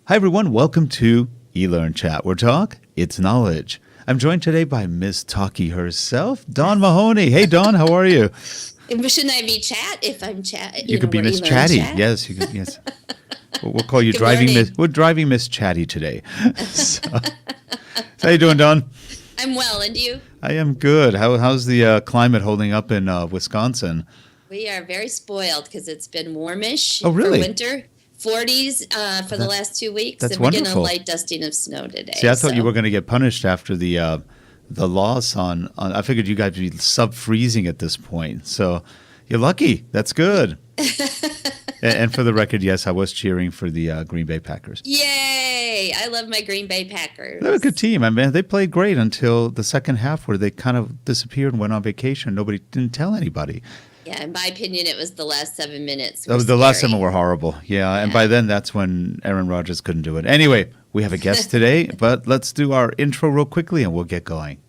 Hi, everyone. Welcome to eLearnChat, where talk, it's knowledge. I'm joined today by Miss Talkie herself, Dawn Mahoney. Hey, Dawn, how are you? Shouldn't I be Chat if I'm Chat? You could be Miss Chatty. Yes, you could. Yes, we'll call you driving Miss. We're driving Miss Chatty today. So, how you doing, Dawn? I'm well, and you? I am good. How's the climate holding up in Wisconsin? We are very spoiled because it's been warmish for winter. 40s for the last 2 weeks. That's and we're wonderful. getting a light dusting of snow today. See, I thought you were going to get punished after the loss on. I figured you guys would be sub-freezing at this point. So you're lucky. That's good. And for the record, yes, I was cheering for the Green Bay Packers. Yay! I love my Green Bay Packers. They're a good team. I mean, they played great until the second half where they kind of disappeared and went on vacation. Nobody didn't tell anybody. Yeah, in my opinion, it was the last 7 minutes. The last 7 were horrible. Yeah, and by then, that's when Aaron Rodgers couldn't do it. Anyway, we have a guest today, but let's do our intro real quickly and we'll get going.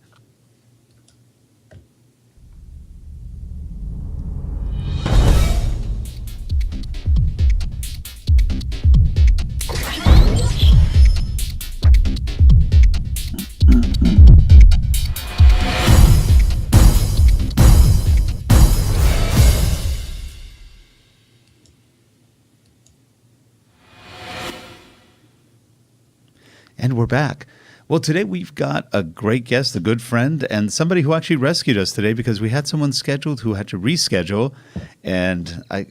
And we're back. Well, today we've got a great guest, a good friend, and somebody who actually rescued us today because we had someone scheduled who had to reschedule. And I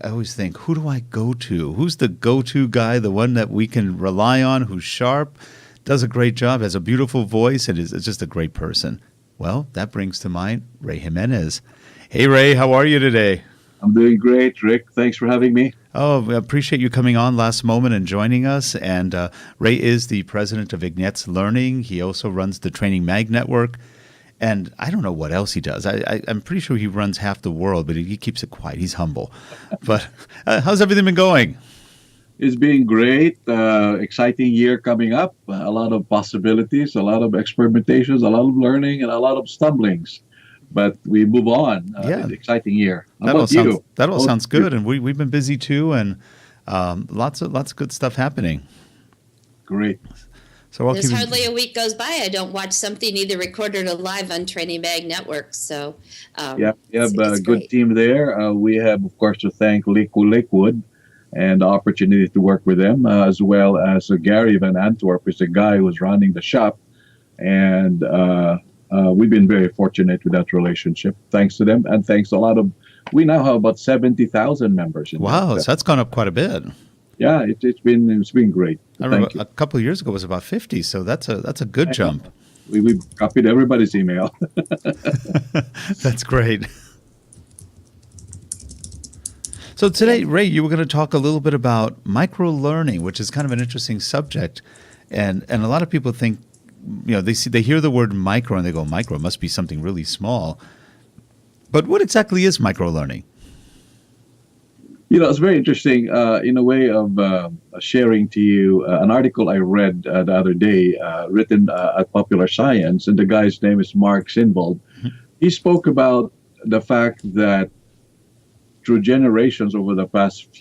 always think, who do I go to? Who's the go-to guy, the one that we can rely on, who's sharp, does a great job, has a beautiful voice, and is just a great person? Well, that brings to mind Ray Jimenez. Hey, Ray, how are you today? I'm doing great, Rick. Thanks for having me. Oh, I appreciate you coming on last moment and joining us. And Ray is the president of vignettes Learning. He also runs the Training Mag Network. And I don't know what else he does. I'm pretty sure he runs half the world, but he keeps it quiet. He's humble. But how's everything been going? It's been great. Exciting year coming up. A lot of possibilities, a lot of experimentations, a lot of learning, and a lot of stumblings. But we move on. It's an exciting year. How about you? That all sounds good, and we've been busy too, and lots of good stuff happening. Great. So there's hardly a week goes by I don't watch something either recorded or live on Training Mag Network. So we have a good team there. We have, of course, to thank Lakewood and the opportunity to work with them, as well as Gary Van Antwerp is the guy who's running the shop, and we've been very fortunate with that relationship. Thanks to them, and thanks to we now have about 70,000 members. Wow, so that's gone up quite a bit. Yeah, it's been great. I remember a couple of years ago it was about 50, so that's a good jump. We copied everybody's email. That's great. So today, Ray, you were going to talk a little bit about microlearning, which is kind of an interesting subject, and a lot of people think, they hear the word micro and they go, micro must be something really small. But what exactly is microlearning? It's very interesting in a way of sharing to you an article I read the other day written at Popular Science, and the guy's name is Mark Sinvold. Mm-hmm. He spoke about the fact that through generations over the past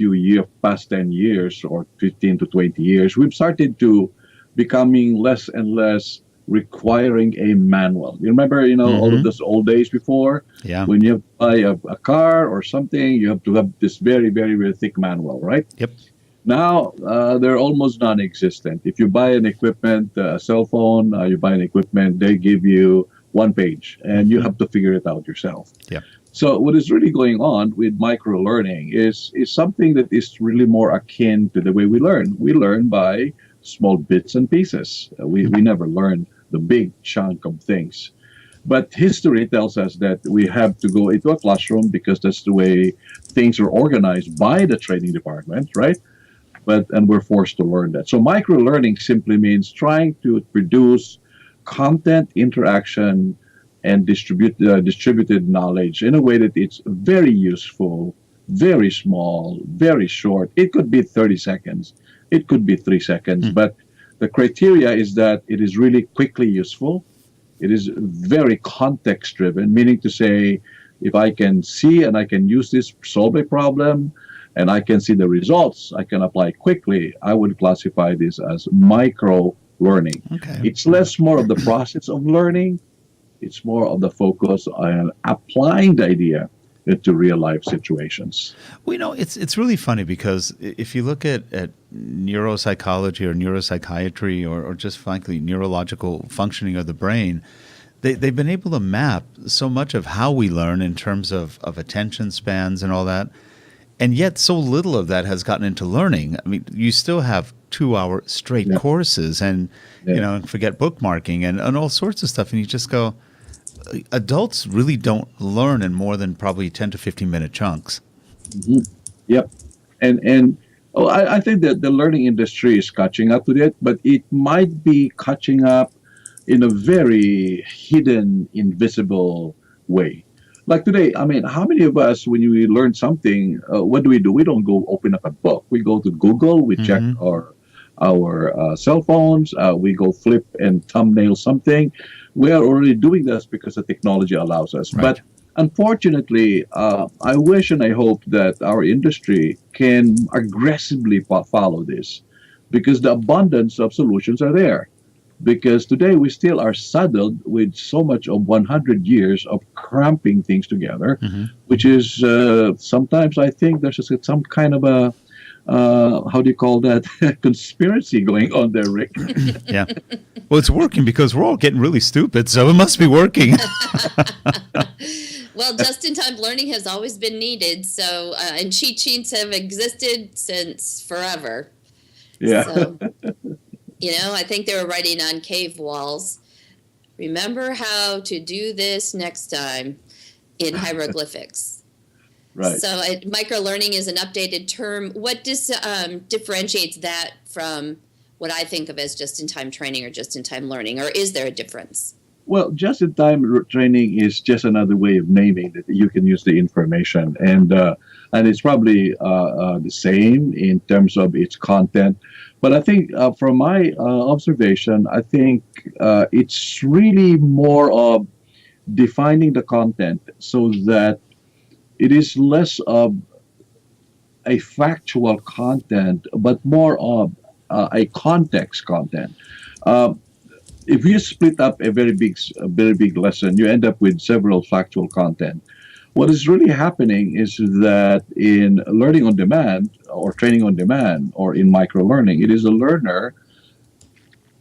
10 years or 15 to 20 years, we've started to becoming less and less requiring a manual. You remember, all of those old days before? Yeah. When you buy a car or something, you have to have this very, very, very thick manual, right? Yep. Now, they're almost non-existent. If you buy an equipment, a cell phone, you buy an equipment, they give you one page, and you have to figure it out yourself. Yeah. So what is really going on with microlearning is something that is really more akin to the way we learn. We learn by small bits and pieces. We never learn the big chunk of things. But history tells us that we have to go into a classroom because that's the way things are organized by the training department, right? And we're forced to learn that. So microlearning simply means trying to produce content, interaction, and distributed knowledge in a way that it's very useful, very small, very short. It could be 30 seconds. It could be 3 seconds, but the criteria is that it is really quickly useful. It is very context-driven, meaning to say, if I can see and I can use this, solve a problem, and I can see the results, I can apply quickly, I would classify this as micro learning. Okay. It's less more of the process of learning, it's more of the focus on applying the idea into real life situations. Well, it's really funny because if you look at neuropsychology or neuropsychiatry or just frankly neurological functioning of the brain, they've been able to map so much of how we learn in terms of attention spans and all that. And yet so little of that has gotten into learning. I mean, you still have 2-hour straight courses and, and forget bookmarking and all sorts of stuff. And you just go, adults really don't learn in more than probably 10 to 15-minute chunks. Mm-hmm. Yep. And I think that the learning industry is catching up with it, but it might be catching up in a very hidden, invisible way. Like today, I mean, how many of us, when we learn something, what do? We don't go open up a book. We go to Google, we check our cell phones, we go flip and thumbnail something. We are already doing this because the technology allows us. Right. But unfortunately, I wish and I hope that our industry can aggressively follow this, because the abundance of solutions are there. Because today we still are saddled with so much of 100 years of cramping things together, which is sometimes I think there's just some kind of a, how do you call that, conspiracy going on there, Rick. Yeah. Well, it's working because we're all getting really stupid, so it must be working. Well, just-in-time learning has always been needed, so and cheat sheets have existed since forever. Yeah. So, I think they were writing on cave walls. Remember how to do this next time in hieroglyphics. Right. So microlearning is an updated term. What differentiates that from what I think of as just-in-time training or just-in-time learning, or is there a difference? Well, just-in-time training is just another way of naming that you can use the information, and it's probably the same in terms of its content. But I think from my observation, I think it's really more of defining the content so that it is less of a factual content, but more of a context content. If you split up a very big lesson, you end up with several factual content. What is really happening is that in learning on demand or training on demand or in microlearning, it is a learner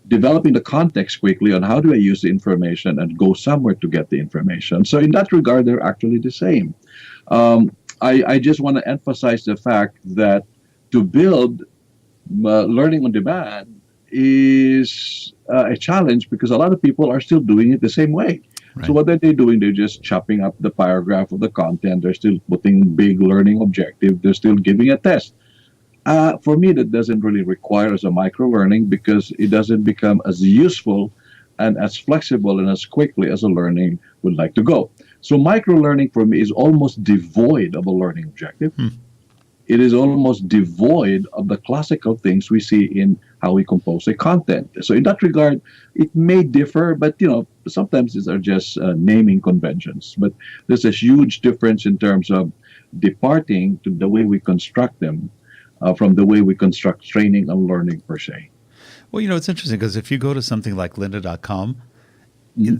developing the context quickly on how do I use the information and go somewhere to get the information. So in that regard, they're actually the same. I just want to emphasize the fact that to build learning on demand is a challenge because a lot of people are still doing it the same way. Right. So what are they doing? They're just chopping up the paragraph of the content. They're still putting big learning objective. They're still giving a test. For me, that doesn't really require as a micro-learning because it doesn't become as useful and as flexible and as quickly as a learning would like to go. So micro-learning for me is almost devoid of a learning objective. It is almost devoid of the classical things we see in how we compose a content. So in that regard, it may differ, but sometimes these are just naming conventions. But there's a huge difference in terms of departing to the way we construct them from the way we construct training and learning per se. Well, it's interesting because if you go to something like lynda.com,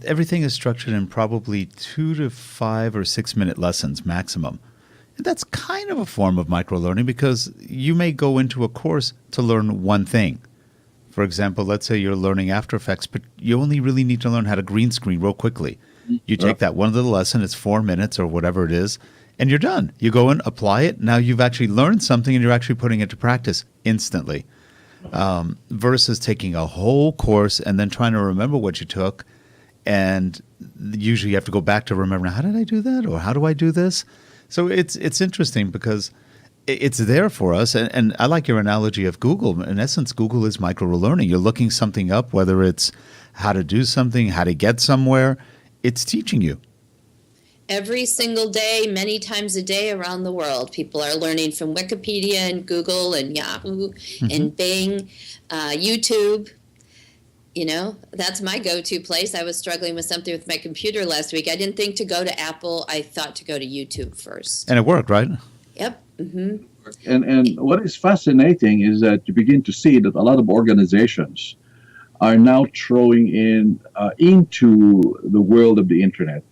everything is structured in probably 2 to 5 or 6 minute lessons maximum. That's kind of a form of microlearning because you may go into a course to learn one thing. For example, let's say you're learning After Effects, but you only really need to learn how to green screen real quickly. You take that one little lesson, it's 4 minutes or whatever it is, and you're done. You go in, apply it. Now you've actually learned something and you're actually putting it to practice instantly. Versus taking a whole course and then trying to remember what you took. And usually you have to go back to remembering, how did I do that? Or how do I do this? So it's interesting because it's there for us. And I like your analogy of Google. In essence, Google is micro-learning. You're looking something up, whether it's how to do something, how to get somewhere. It's teaching you. Every single day, many times a day around the world, people are learning from Wikipedia and Google and Yahoo and Bing, YouTube. That's my go-to place. I was struggling with something with my computer last week. I didn't think to go to Apple. I thought to go to YouTube first. And it worked, right? Yep. And what is fascinating is that you begin to see that a lot of organizations are now throwing in into the world of the internet,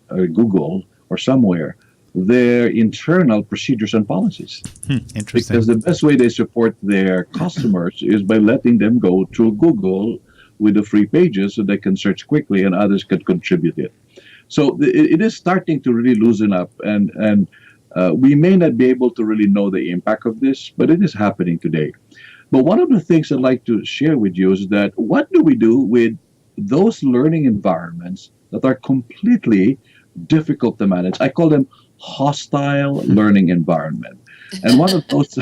Google or somewhere, their internal procedures and policies. Interesting. Because the best way they support their customers is by letting them go to Google with the free pages so they can search quickly and others can contribute it. So it is starting to really loosen up, and we may not be able to really know the impact of this, but it is happening today. But one of the things I'd like to share with you is that what do we do with those learning environments that are completely difficult to manage? I call them hostile learning environment. And one of those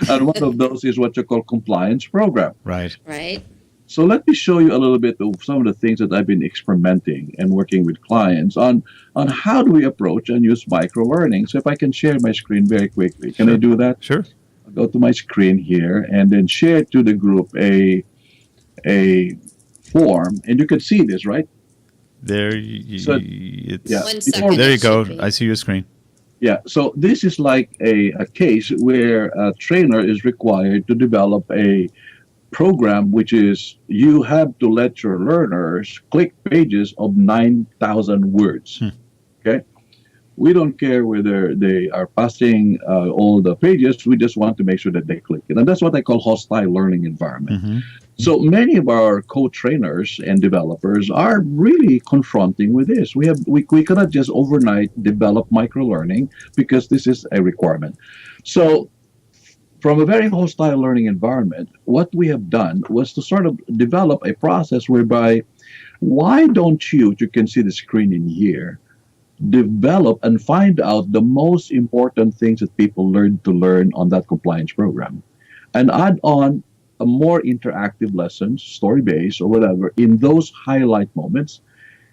and one of those is what you call compliance program. Right. Right. So let me show you a little bit of some of the things that I've been experimenting and working with clients on how do we approach and use microlearning. So if I can share my screen very quickly. Can I do that? Sure. I'll go to my screen here and then share to the group a form. And you can see this, right? There, So- it's, Yeah. 1 second. there you it go. should be. I see your screen. Yeah, so this is like a case where a trainer is required to develop a program, which is you have to let your learners click pages of 9,000 words. Okay? We don't care whether they are passing all the pages. We just want to make sure that they click it. And that's what I call hostile learning environment. Mm-hmm. So many of our co-trainers and developers are really confronting with this. We cannot just overnight develop microlearning because this is a requirement. So from a very hostile learning environment, what we have done was to sort of develop a process whereby why don't you can see the screen in here, develop and find out the most important things that people learn on that compliance program and add on a more interactive lessons, story-based or whatever, in those highlight moments.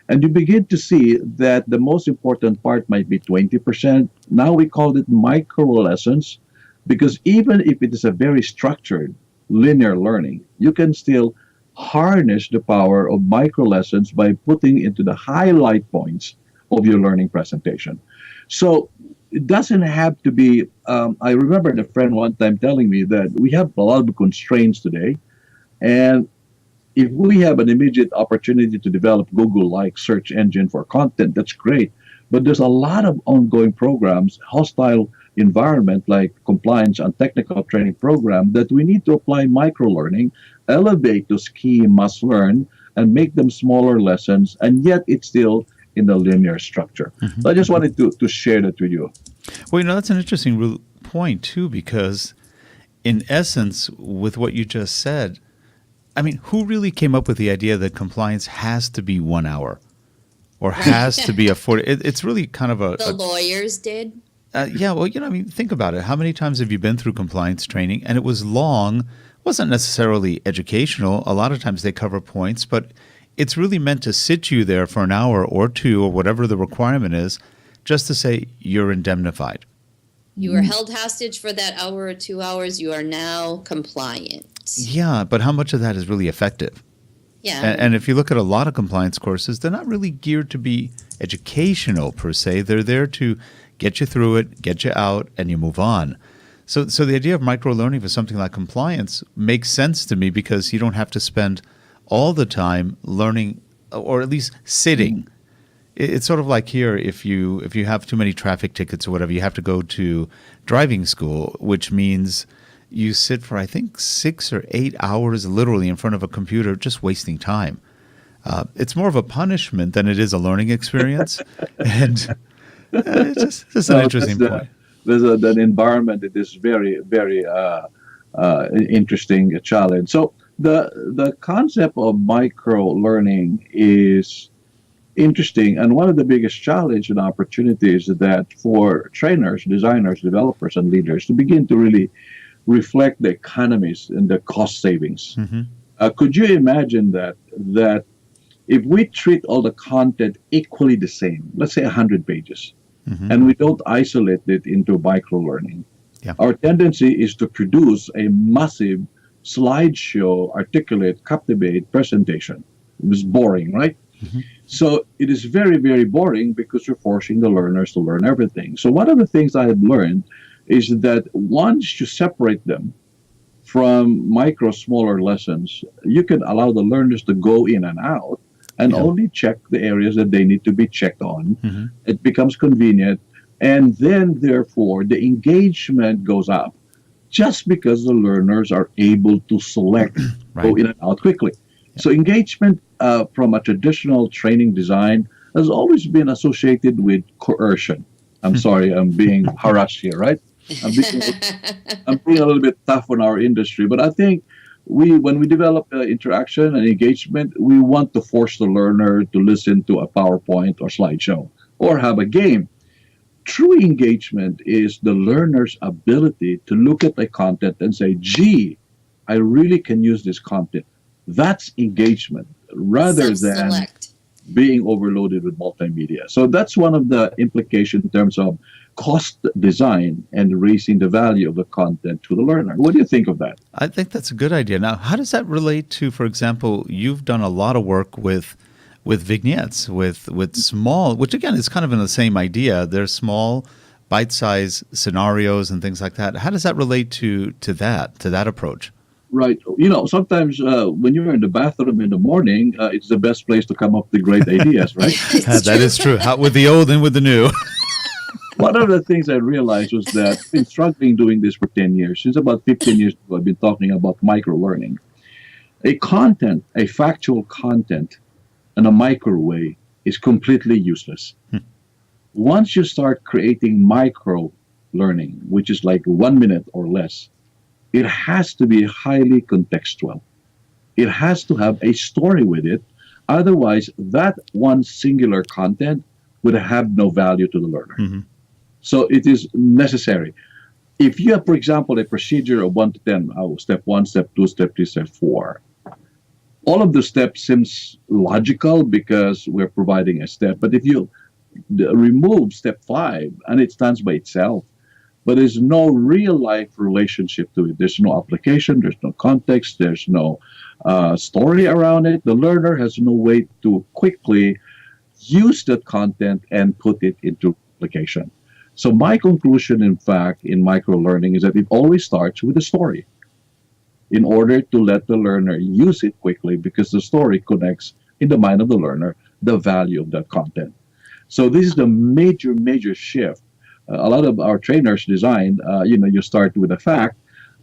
And you begin to see that the most important part might be 20%. Now we call it micro lessons because even if it is a very structured, linear learning, you can still harness the power of micro lessons by putting into the highlight points of your learning presentation. So it doesn't have to be, I remember a friend one time telling me that we have a lot of constraints today. And if we have an immediate opportunity to develop Google-like search engine for content, that's great. But there's a lot of ongoing programs, hostile environment like compliance and technical training program that we need to apply microlearning, elevate those key must learn, and make them smaller lessons, and yet it's still in the linear structure. Mm-hmm. So I just wanted to share that with you. Well, that's an interesting point, too, because in essence, with what you just said, I mean, who really came up with the idea that compliance has to be 1 hour or has to be a 40? It's really kind of The lawyers did. Yeah, well, I mean, think about it. How many times have you been through compliance training and it was long, wasn't necessarily educational. A lot of times they cover points, but it's really meant to sit you there for an hour or two or whatever the requirement is, just to say you're indemnified. You were held hostage for that hour or 2 hours. You are now compliant. Yeah, but how much of that is really effective? Yeah. And if you look at a lot of compliance courses, they're not really geared to be educational per se. They're there to get you through it, get you out, and you move on. So the idea of microlearning for something like compliance makes sense to me because you don't have to spend all the time learning, or at least sitting. It's sort of like here, if you have too many traffic tickets or whatever, you have to go to driving school, which means you sit for, I think, 6 or 8 hours literally in front of a computer just wasting time. It's more of a punishment than it is a learning experience. And it's just an interesting point. There's an environment that is very, very interesting challenge. So the concept of micro learning is interesting, and one of the biggest challenge and opportunities is that for trainers, designers, developers, and leaders to begin to really reflect the economies and the cost savings. Mm-hmm. Could you imagine that if we treat all the content equally the same, let's say 100 pages, mm-hmm. and we don't isolate it into micro learning, yeah. Our tendency is to produce a massive slideshow, articulate, captivate presentation. It was boring, right? Mm-hmm. So it is very, very boring because you're forcing the learners to learn everything. So one of the things I have learned is that once you separate them from micro, smaller lessons, you can allow the learners to go in and out and Yeah. only check the areas that they need to be checked on. Mm-hmm. It becomes convenient. And then, therefore, the engagement goes up just because the learners are able to select, Right. go in and out quickly. So, engagement from a traditional training design has always been associated with coercion. I'm sorry, I'm being harassed here, right? I'm being, I'm being a little bit tough on our industry, but I think when we develop interaction and engagement, we want to force the learner to listen to a PowerPoint or slideshow or have a game. True engagement is the learner's ability to look at the content and say, gee, I really can use this content. That's engagement rather than Self-select. being overloaded with multimedia. So that's one of the implications in terms of cost design and raising the value of the content to the learner. What do you think of that? I think that's a good idea. Now, how does that relate to, for example, you've done a lot of work with vignettes, with small, which again is kind of in the same idea. They're small, bite-sized scenarios and things like that. How does that relate to that approach? Right. Sometimes when you're in the bathroom in the morning, it's the best place to come up with great ideas, right? That is true. How, with the old and with the new. One of the things I realized was that I've been struggling doing this for 10 years. Since about 15 years ago, I've been talking about microlearning. A factual content in a microwave is completely useless. Once you start creating micro learning, which is like 1 minute or less, it has to be highly contextual. It has to have a story with it. Otherwise, that one singular content would have no value to the learner. Mm-hmm. So it is necessary. If you have, for example, a procedure of 1 to 10, step 1, step 2, step 3, step 4, all of the steps seems logical because we're providing a step. But if you remove step 5 and it stands by itself, but there's no real life relationship to it. There's no application, there's no context, there's no story around it. The learner has no way to quickly use that content and put it into application. So my conclusion, in fact, in microlearning is that it always starts with a story in order to let the learner use it quickly because the story connects in the mind of the learner the value of that content. So this is the major, major shift. A lot of our trainers design, you start with a fact,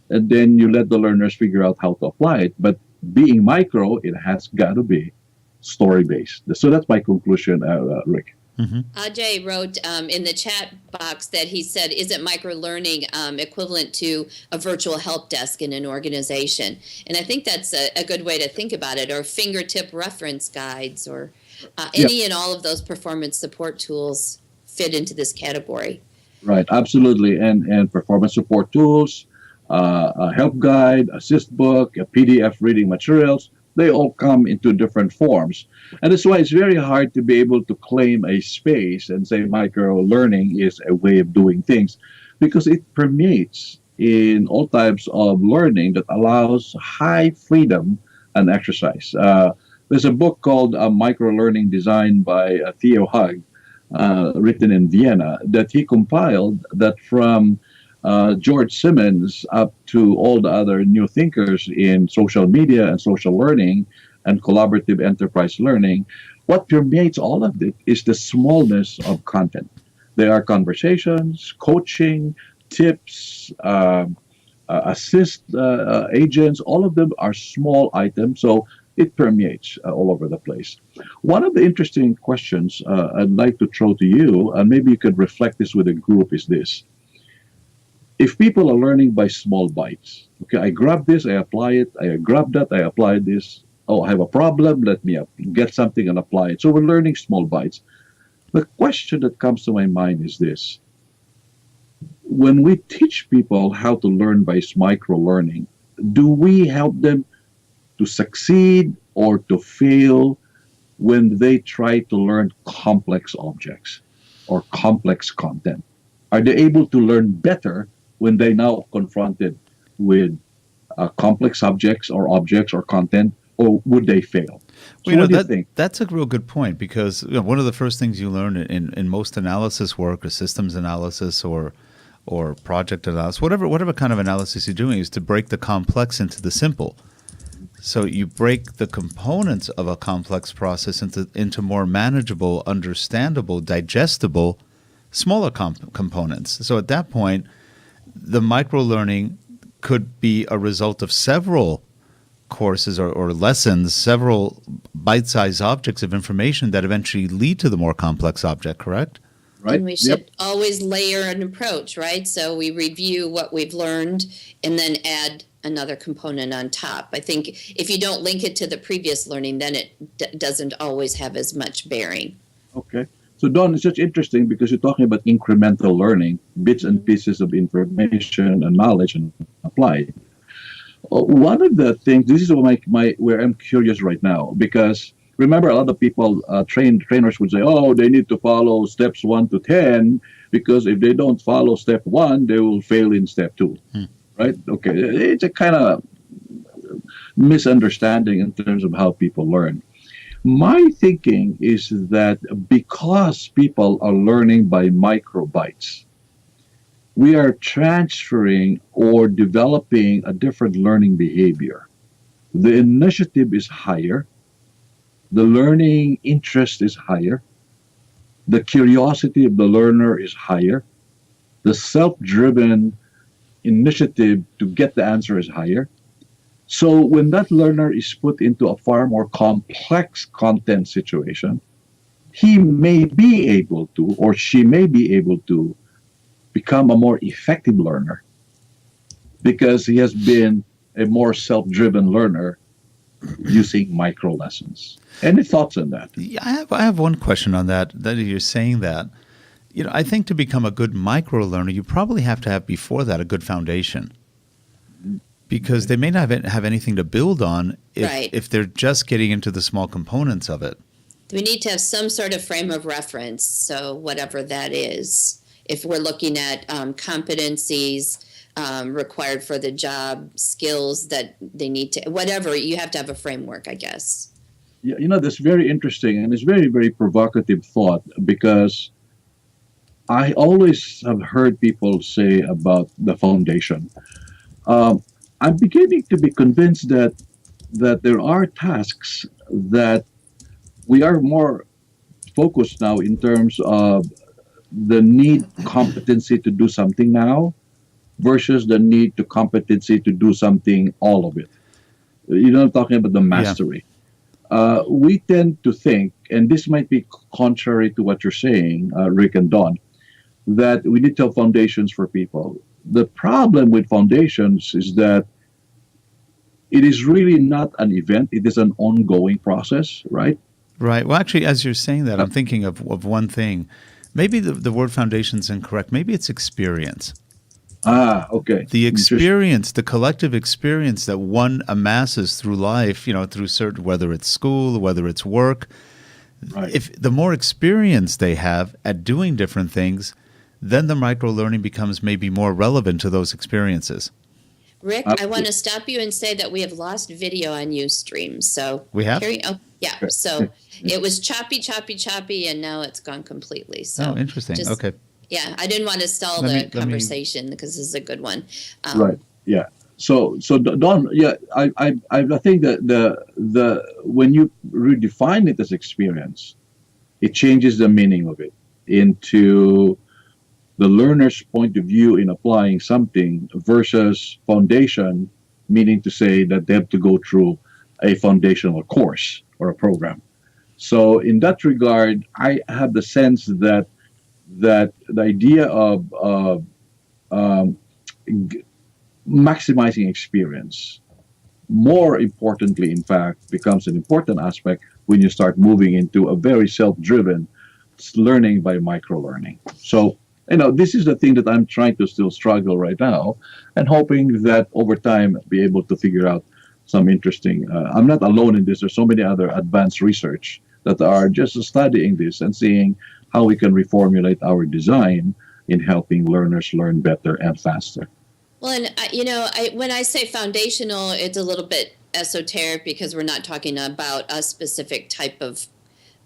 and then you let the learners figure out how to apply it. But being micro, it has got to be story-based. So that's my conclusion, Rick. Mm-hmm. Ajay wrote in the chat box that he said, isn't microlearning equivalent to a virtual help desk in an organization? And I think that's a good way to think about it, or fingertip reference guides, or any and all of those performance support tools fit into this category. Right, absolutely. And performance support tools, a help guide, assist book, a PDF reading materials, they all come into different forms. And that's why it's very hard to be able to claim a space and say micro-learning is a way of doing things, because it permeates in all types of learning that allows high freedom and exercise. There's a book called Micro-Learning Design by Theo Hug, written in Vienna, that he compiled that from George Jimenez up to all the other new thinkers in social media and social learning and collaborative enterprise learning. What permeates all of it is the smallness of content. There are conversations, coaching, tips, assist agents, all of them are small items. So it permeates all over the place. One of the interesting questions I'd like to throw to you, and maybe you could reflect this with a group, is this. If people are learning by small bites, okay, I grab this, I apply it, I grab that, I apply this. Oh, I have a problem, let me get something and apply it. So we're learning small bites. The question that comes to my mind is this. When we teach people how to learn by micro-learning, do we help them to succeed or to fail when they try to learn complex objects or complex content? Are they able to learn better when they now confronted with complex subjects or objects or content, or would they fail? So what do you think? That's a real good point, because one of the first things you learn in most analysis work or systems analysis or or project analysis, whatever kind of analysis you're doing, is to break the complex into the simple. So you break the components of a complex process into more manageable, understandable, digestible, smaller components. So at that point, the microlearning could be a result of several courses or lessons, several bite-sized objects of information that eventually lead to the more complex object, correct? Right? And we should always layer an approach, right? So we review what we've learned and then add another component on top. I think if you don't link it to the previous learning, then it doesn't always have as much bearing. Okay. So, Don, it's just interesting because you're talking about incremental learning, bits and pieces of information and knowledge and applied. One of the things, this is where I'm curious right now, because remember, a lot of people, trainers would say, oh, they need to follow steps 1 to 10, because if they don't follow step 1, they will fail in step 2. Right? Okay. It's a kind of misunderstanding in terms of how people learn. My thinking is that because people are learning by microbytes, we are transferring or developing a different learning behavior. The initiative is higher. The learning interest is higher. The curiosity of the learner is higher. The self-driven initiative to get the answer is higher. So when that learner is put into a far more complex content situation, he may be able to, or she may be able to, become a more effective learner because he has been a more self-driven learner using micro lessons. Any thoughts on that? Yeah, I have one question on that. That you're saying that, I think to become a good micro learner, you probably have to have before that a good foundation, because they may not have anything to build on if they're just getting into the small components of it. We need to have some sort of frame of reference, so whatever that is. If we're looking at competencies required for the job, skills that they need to, whatever, you have to have a framework, I guess. Yeah, that's very interesting, and it's very, very provocative thought, because I always have heard people say about the foundation. I'm beginning to be convinced that there are tasks that we are more focused now in terms of the need competency to do something now versus the need to competency to do something, all of it. I'm talking about the mastery. Yeah. We tend to think, and this might be contrary to what you're saying, Rick and Don, that we need to have foundations for people. The problem with foundations is that it is really not an event. It is an ongoing process, right? Right. Well, actually, as you're saying that, I'm thinking of one thing. Maybe the word foundation is incorrect. Maybe it's experience. Okay. The experience, the collective experience that one amasses through life, through certain, whether it's school, whether it's work. Right. If the more experience they have at doing different things, then the micro-learning becomes maybe more relevant to those experiences. Rick, I want to stop you and say that we have lost video on Ustream. So we have? Yeah. So it was choppy, and now it's gone completely. So interesting. Okay. Yeah, I didn't want to stall the conversation because this is a good one. Right. Yeah. So Don, yeah, I think that the when you redefine it as experience, it changes the meaning of it into the learner's point of view in applying something versus foundation, meaning to say that they have to go through a foundational course or a program. So in that regard, I have the sense that the idea of maximizing experience, more importantly, in fact, becomes an important aspect when you start moving into a very self-driven learning by micro-learning. So, this is the thing that I'm trying to still struggle right now, and hoping that over time be able to figure out some interesting. I'm not alone in this. There's so many other advanced research that are just studying this and seeing how we can reformulate our design in helping learners learn better and faster. Well, and when I say foundational, it's a little bit esoteric because we're not talking about a specific type of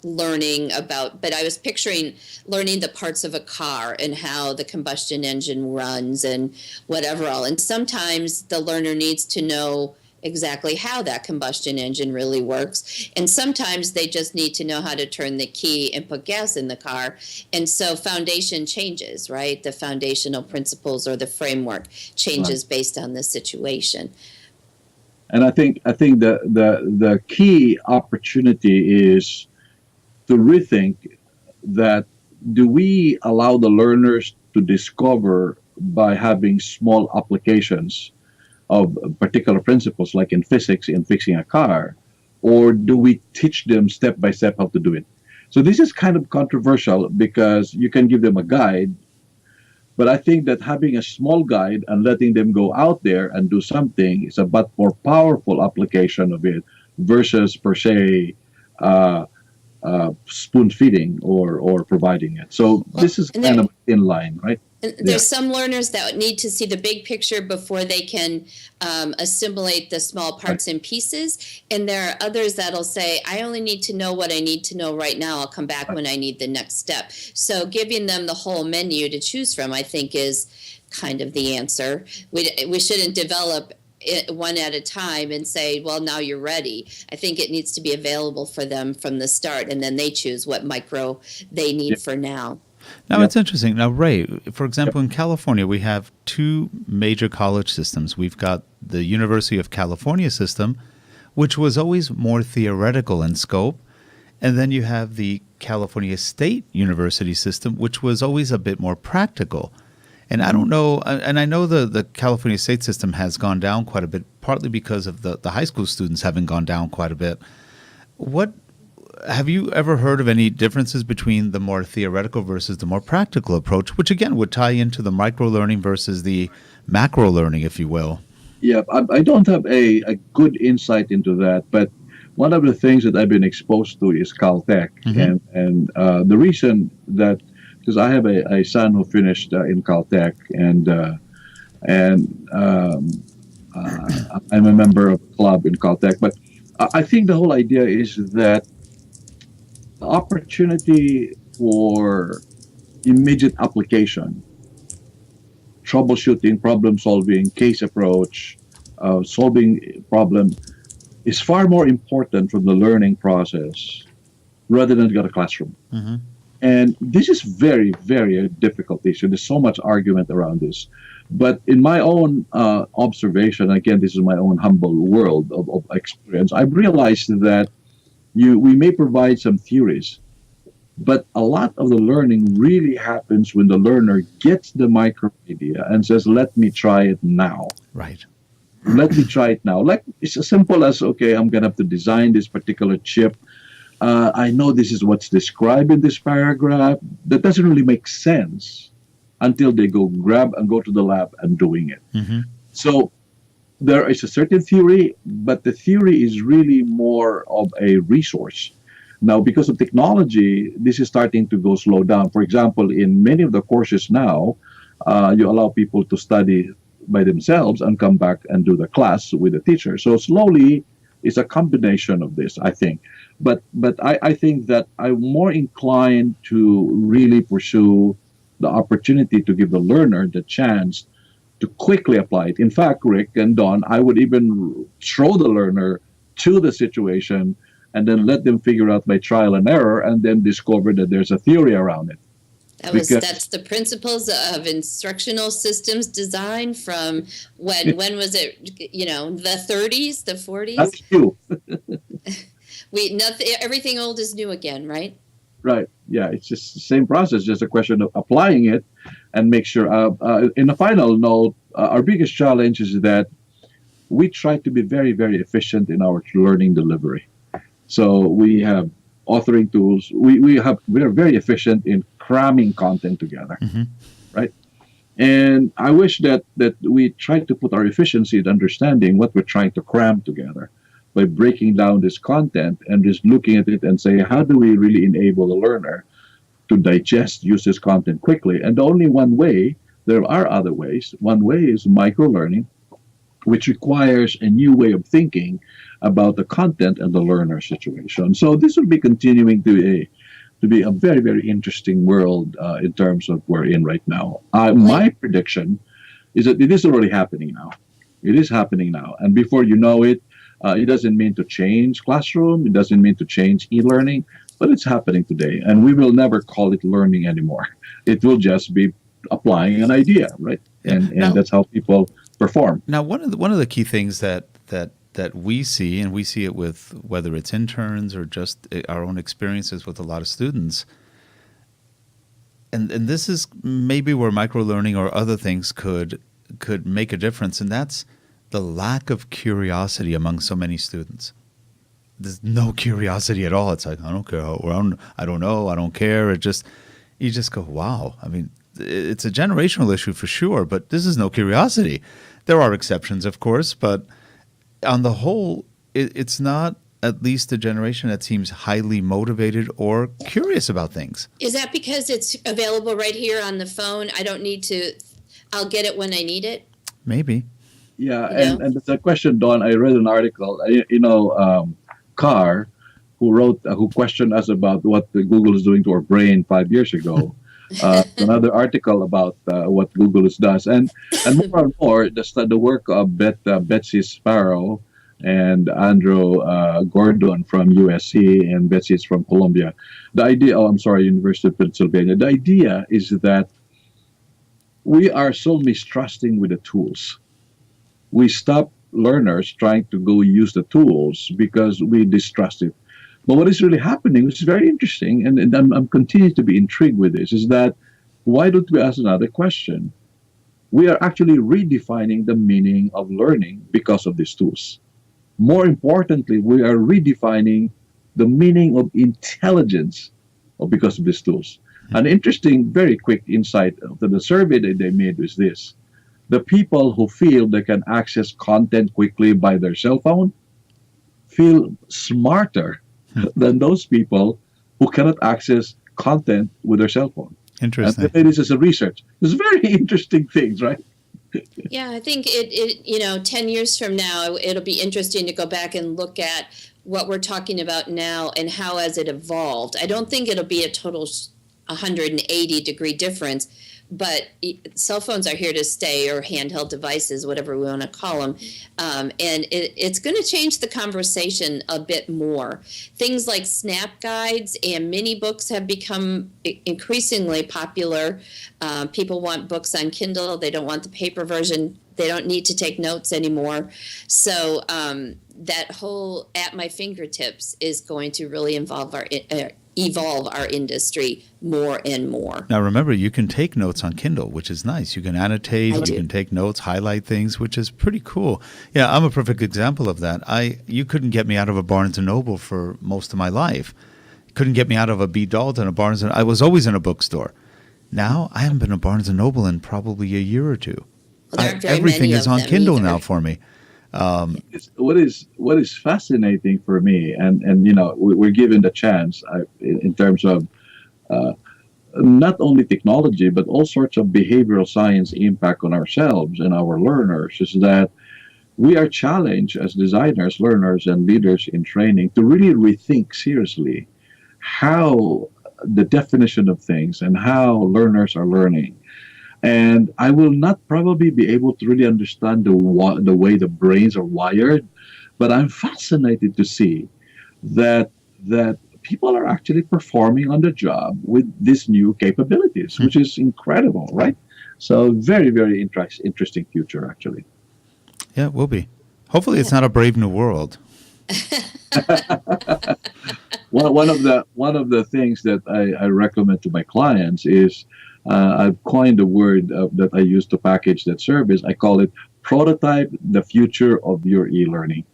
learning about, but I was picturing learning the parts of a car and how the combustion engine runs and whatever all. And sometimes the learner needs to know exactly how that combustion engine really works. And sometimes they just need to know how to turn the key and put gas in the car. And so foundation changes, right? The foundational principles or the framework changes based on the situation. And I think the key opportunity is to rethink that, do we allow the learners to discover by having small applications of particular principles, like in physics, in fixing a car, or do we teach them step by step how to do it? So this is kind of controversial because you can give them a guide, but I think that having a small guide and letting them go out there and do something is a much more powerful application of it versus, per se, spoon feeding or providing it. So this is kind of in line, right? And there's some learners that need to see the big picture before they can assimilate the small parts and pieces. And there are others that'll say, I only need to know what I need to know right now. I'll come back when I need the next step. So giving them the whole menu to choose from, I think, is kind of the answer. We shouldn't develop it one at a time and say, well, now you're ready. I think it needs to be available for them from the start, and then they choose what micro they need for now. Now, it's interesting. Now, Ray, for example, in California, we have two major college systems. We've got the University of California system, which was always more theoretical in scope. And then you have the California State University system, which was always a bit more practical. And I don't know, and I know the California State system has gone down quite a bit, partly because of the high school students having gone down quite a bit. Have you ever heard of any differences between the more theoretical versus the more practical approach, which again would tie into the micro-learning versus the macro-learning, if you will? Yeah, I don't have a good insight into that, but one of the things that I've been exposed to is Caltech. And the reason that, because I have a son who finished in Caltech, and I'm a member of a club in Caltech, but I think the whole idea is that the opportunity for immediate application, troubleshooting, problem solving, case approach, solving problem is far more important from the learning process rather than go to classroom. And this is very, very difficult issue. There's so much argument around this. But in my own observation, again, this is my own humble world of experience, I've realized that we may provide some theories, but a lot of the learning really happens when the learner gets the micro idea and says, let me try it now. Right. Let me try it now. Like, it's as simple as, okay, I'm going to have to design this particular chip. I know this is what's described in this paragraph. That doesn't really make sense until they go to the lab and doing it. So there is a certain theory, but the theory is really more of a resource. Now, because of technology, this is starting to go slow down. For example, in many of the courses now, you allow people to study by themselves and come back and do the class with the teacher. So slowly, it's a combination of this, I think. But I think that I'm more inclined to really pursue the opportunity to give the learner the chance to quickly apply it. In fact, Rick and Don, I would even throw the learner to the situation and then let them figure out by trial and error and then discover that there's a theory around it. That's the principles of instructional systems design from when was it, the 30s, the 40s? That's you. Everything old is new again, right? Right. Yeah, it's just the same process, just a question of applying it and make sure. In the final note, our biggest challenge is that we try to be very, very efficient in our learning delivery. So we have authoring tools. We are very efficient in cramming content together, right? And I wish that we try to put our efficiency in understanding what we're trying to cram together by breaking down this content and just looking at it and say, how do we really enable the learner to use this content quickly? And only one way, there are other ways. One way is micro-learning. which requires a new way of thinking about the content and the learner situation. So this will be continuing to be a very, very interesting world in terms of we're in right now. My prediction is that it is already happening now. It is happening now. And before you know it, it doesn't mean to change classroom. It doesn't mean to change e-learning, but it's happening today. And we will never call it learning anymore. It will just be applying an idea, right? And Now, that's how people perform. now one of the key things that we see, and we see it with whether it's interns or just our own experiences with a lot of students, and this is maybe where microlearning or other things could make a difference, and that's the lack of curiosity among so many students. There's no curiosity at all. It's like, I don't care, I don't know, I don't care. You just go, wow. I mean, it's a generational issue for sure, but this is no curiosity. There are exceptions, of course, but on the whole, it's not at least a generation that seems highly motivated or curious about things. Is that because it's available right here on the phone? I don't need to, I'll get it when I need it? Maybe. Yeah, and it's a question, Dawn. I read an article, Carr, who questioned us about what Google is doing to our brain 5 years ago. Another article about what Google does, and more and more the work of Betsy Sparrow and Andrew Gordon from USC, and Betsy is from Columbia. University of Pennsylvania. The idea is that we are so mistrusting with the tools. We stop learners trying to go use the tools because we distrust it. But what is really happening, which is very interesting, and I'm continuing to be intrigued with this, is that why don't we ask another question? We are actually redefining the meaning of learning because of these tools. More importantly, we are redefining the meaning of intelligence because of these tools. An interesting, very quick insight of the survey that they made was this. The people who feel they can access content quickly by their cell phone feel smarter than those people who cannot access content with their cell phone. Interesting. And this is a research. It's very interesting things, right? Yeah, I think 10 years from now, it'll be interesting to go back and look at what we're talking about now and how has it evolved. I don't think it'll be a total 180-degree difference, but cell phones are here to stay, or handheld devices, whatever we want to call them. And it's going to change the conversation a bit more. Things like snap guides and mini books have become increasingly popular. People want books on Kindle. They don't want the paper version. They don't need to take notes anymore. So that whole at my fingertips is going to really evolve our industry more and more. Now, remember, you can take notes on Kindle, which is nice. You can annotate, you can take notes, highlight things, which is pretty cool. Yeah, I'm a perfect example of that. You couldn't get me out of a Barnes & Noble for most of my life. Couldn't get me out of a B. Dalton, a Barnes & I was always in a bookstore. Now, I haven't been to Barnes & Noble in probably a year or two. Well, everything is on Kindle now for me. What is fascinating for me, and we're given the chance in terms of not only technology but all sorts of behavioral science impact on ourselves and our learners, is that we are challenged as designers, learners, and leaders in training to really rethink seriously how the definition of things and how learners are learning. And I will not probably be able to really understand the way the brains are wired, but I'm fascinated to see that people are actually performing on the job with these new capabilities, which is incredible, right? So very, very interesting future, actually. Yeah, it will be. Hopefully, it's not a Brave New World. One of the things that I recommend to my clients is I've coined a word that I use to package that service. I call it prototype the future of your e-learning.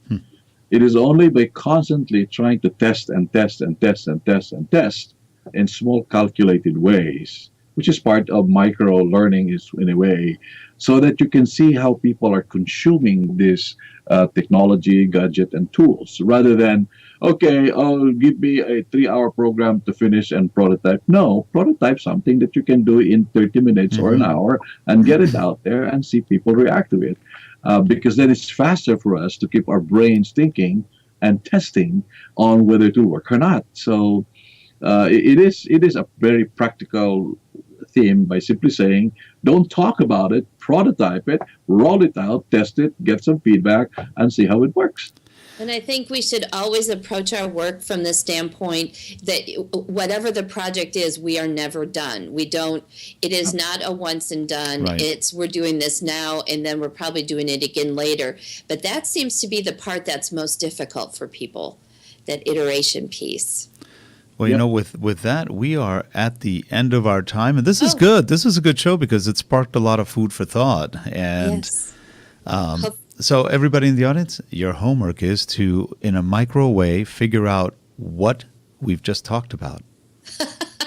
It is only by constantly trying to test and test and test and test and test in small calculated ways, which is part of micro learning is in a way, so that you can see how people are consuming this technology, gadget, and tools, rather than, okay, give me a 3-hour program to finish and prototype. No, prototype something that you can do in 30 minutes or an hour and get it out there and see people react to it. because then it's faster for us to keep our brains thinking and testing on whether it will work or not. So it is a very practical theme by simply saying, don't talk about it, prototype it, roll it out, test it, get some feedback, and see how it works. And I think we should always approach our work from the standpoint that whatever the project is, we are never done. It is not a once and done. Right. We're doing this now and then we're probably doing it again later. But that seems to be the part that's most difficult for people, that iteration piece. Well, you know, with that, we are at the end of our time. And this is good. This is a good show because it sparked a lot of food for thought. And Yes. so everybody in the audience, your homework is to, in a micro way, figure out what we've just talked about.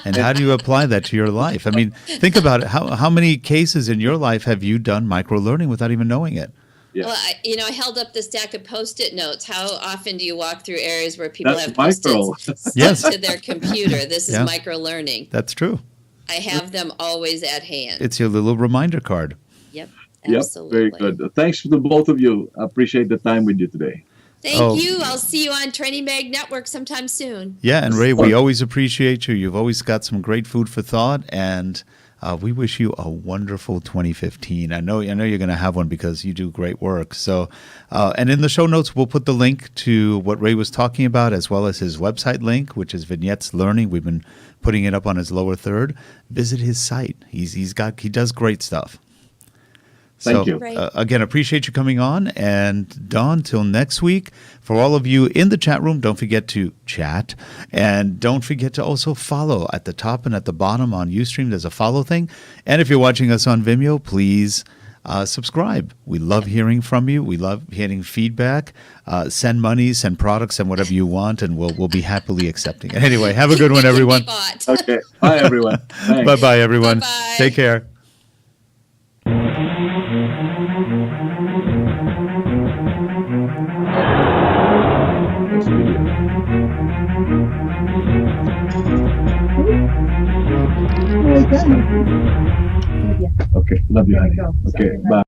And how do you apply that to your life? I mean, think about it. How many cases in your life have you done micro-learning without even knowing it? Yeah. Well, I held up the stack of Post-it notes. How often do you walk through areas where people That's have micro. Post-its stuck Yes. to their computer? This is Yeah. micro-learning. That's true. I have them always at hand. It's your little reminder card. Yep, Yep, absolutely. very good. Thanks to the both of you. I appreciate the time with you today. Thank you. I'll see you on Training Mag Network sometime soon. Yeah, and Ray, we always appreciate you. You've always got some great food for thought, and we wish you a wonderful 2015. I know you're going to have one because you do great work. So, and in the show notes, we'll put the link to what Ray was talking about, as well as his website link, which is Vignettes Learning. We've been putting it up on his lower third. Visit his site. He does great stuff. Thank you. Right. Again, appreciate you coming on. And Dawn, till next week. For all of you in the chat room, don't forget to chat. And don't forget to also follow at the top and at the bottom on Ustream. There's a follow thing. And if you're watching us on Vimeo, please subscribe. We love hearing from you. We love getting feedback. Send money, send products, send whatever you want, and we'll be happily accepting it. Anyway, have a good one, everyone. Okay. Bye, everyone. Thanks. Bye-bye, everyone. Bye-bye. Take care. Okay. Love you, honey. Okay. Bye.